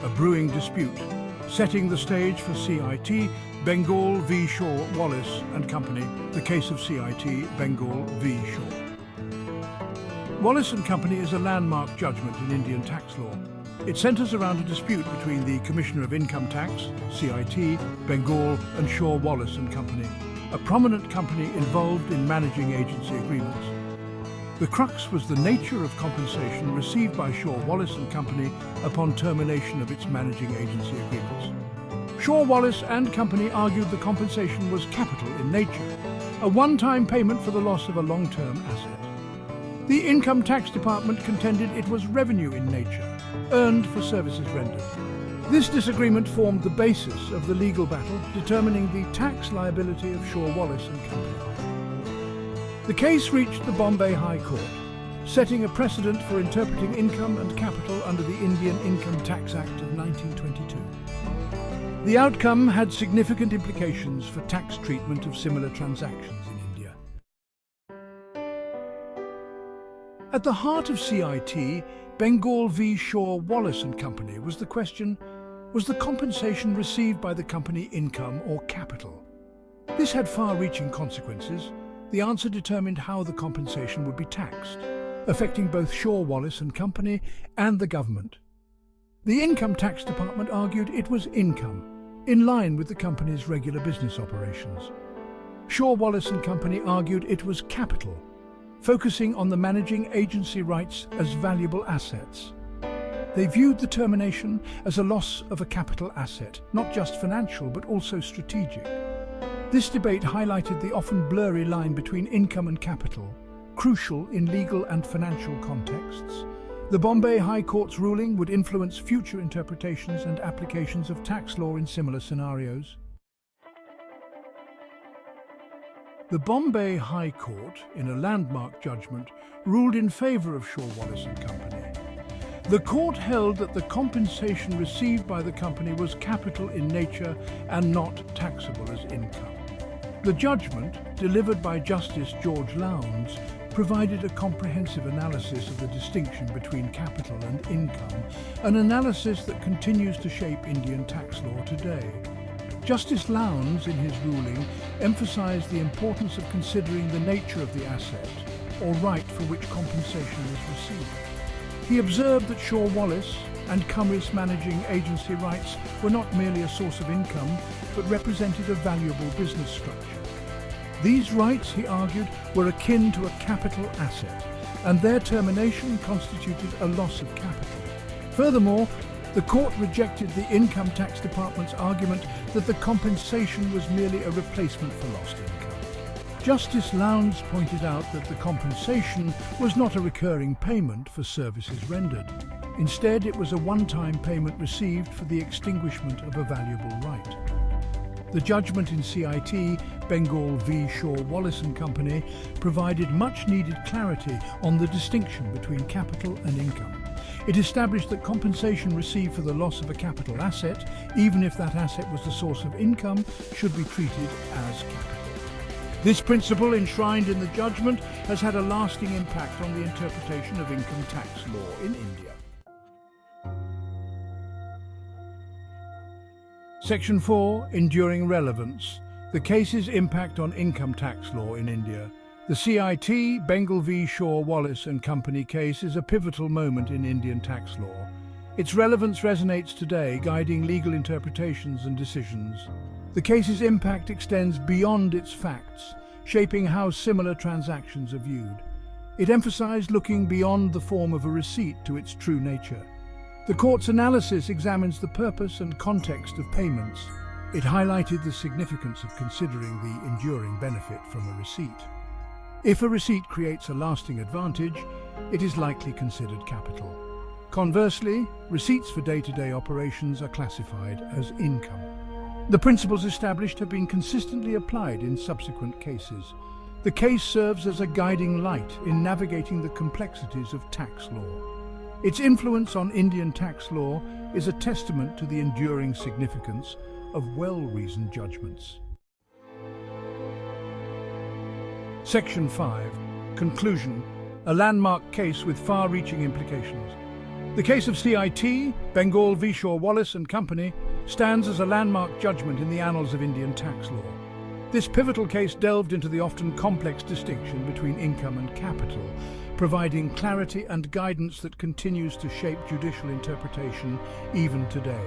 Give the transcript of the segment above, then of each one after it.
a brewing dispute, setting the stage for CIT, Bengal v. Shaw, Wallace and Company, the case of CIT, Bengal v. Shaw. Wallace and Company is a landmark judgment in Indian tax law. It centres around a dispute between the Commissioner of Income Tax, CIT, Bengal and Shaw, Wallace and Company, a prominent company involved in managing agency agreements. The crux was the nature of compensation received by Shaw, Wallace and Company upon termination of its managing agency agreements. Shaw, Wallace and Company argued the compensation was capital in nature, a one-time payment for the loss of a long-term asset. The Income Tax Department contended it was revenue in nature, earned for services rendered. This disagreement formed the basis of the legal battle determining the tax liability of Shaw, Wallace and Company. The case reached the Bombay High Court, setting a precedent for interpreting income and capital under the Indian Income Tax Act of 1922. The outcome had significant implications for tax treatment of similar transactions in India. At the heart of CIT, Bengal v. Shaw, Wallace and Company was the question, was the compensation received by the company income or capital? This had far-reaching consequences. The answer determined how the compensation would be taxed, affecting both Shaw, Wallace and Company and the government. The Income Tax Department argued it was income, in line with the company's regular business operations. Shaw, Wallace and Company argued it was capital, focusing on the managing agency rights as valuable assets. They viewed the termination as a loss of a capital asset, not just financial but also strategic. This debate highlighted the often blurry line between income and capital, crucial in legal and financial contexts. The Bombay High Court's ruling would influence future interpretations and applications of tax law in similar scenarios. The Bombay High Court, in a landmark judgment, ruled in favour of Shaw, Wallace and Company. The court held that the compensation received by the company was capital in nature and not taxable as income. The judgment, delivered by Justice George Lowndes, provided a comprehensive analysis of the distinction between capital and income, an analysis that continues to shape Indian tax law today. Justice Lowndes, in his ruling, emphasised the importance of considering the nature of the asset or right for which compensation is received. He observed that Shaw, Wallace and Company's managing agency rights were not merely a source of income, but represented a valuable business structure. These rights, he argued, were akin to a capital asset, and their termination constituted a loss of capital. Furthermore, the court rejected the Income Tax Department's argument that the compensation was merely a replacement for lost income. Justice Lowndes pointed out that the compensation was not a recurring payment for services rendered. Instead, it was a one-time payment received for the extinguishment of a valuable right. The judgment in CIT, Bengal v. Shaw, Wallace and Company, provided much-needed clarity on the distinction between capital and income. It established that compensation received for the loss of a capital asset, even if that asset was the source of income, should be treated as capital. This principle, enshrined in the judgment, has had a lasting impact on the interpretation of income tax law in India. Section 4. Enduring relevance. The case's impact on income tax law in India. The CIT, Bengal v. Shaw, Wallace and Company case is a pivotal moment in Indian tax law. Its relevance resonates today, guiding legal interpretations and decisions. The case's impact extends beyond its facts, shaping how similar transactions are viewed. It emphasized looking beyond the form of a receipt to its true nature. The court's analysis examines the purpose and context of payments. It highlighted the significance of considering the enduring benefit from a receipt. If a receipt creates a lasting advantage, it is likely considered capital. Conversely, receipts for day-to-day operations are classified as income. The principles established have been consistently applied in subsequent cases. The case serves as a guiding light in navigating the complexities of tax law. Its influence on Indian tax law is a testament to the enduring significance of well-reasoned judgments. Section 5. Conclusion. A landmark case with far-reaching implications. The case of CIT, Bengal v. Wallace and Company, stands as a landmark judgment in the annals of Indian tax law. This pivotal case delved into the often complex distinction between income and capital, providing clarity and guidance that continues to shape judicial interpretation even today.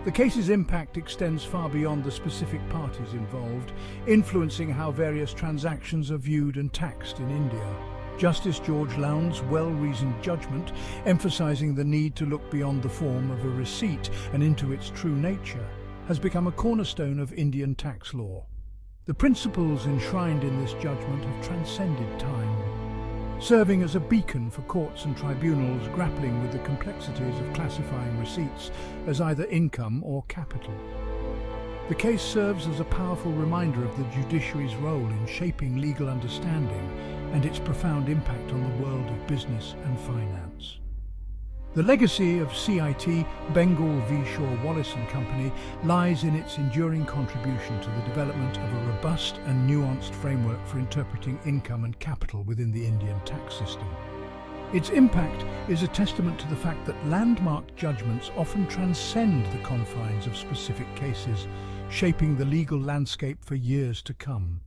The case's impact extends far beyond the specific parties involved, influencing how various transactions are viewed and taxed in India. Justice George Lowndes' well-reasoned judgment, emphasizing the need to look beyond the form of a receipt and into its true nature, has become a cornerstone of Indian tax law. The principles enshrined in this judgment have transcended time, serving as a beacon for courts and tribunals grappling with the complexities of classifying receipts as either income or capital. The case serves as a powerful reminder of the judiciary's role in shaping legal understanding and its profound impact on the world of business and finance. The legacy of CIT, Bengal v. Wallace and Company, lies in its enduring contribution to the development of a robust and nuanced framework for interpreting income and capital within the Indian tax system. Its impact is a testament to the fact that landmark judgments often transcend the confines of specific cases, shaping the legal landscape for years to come.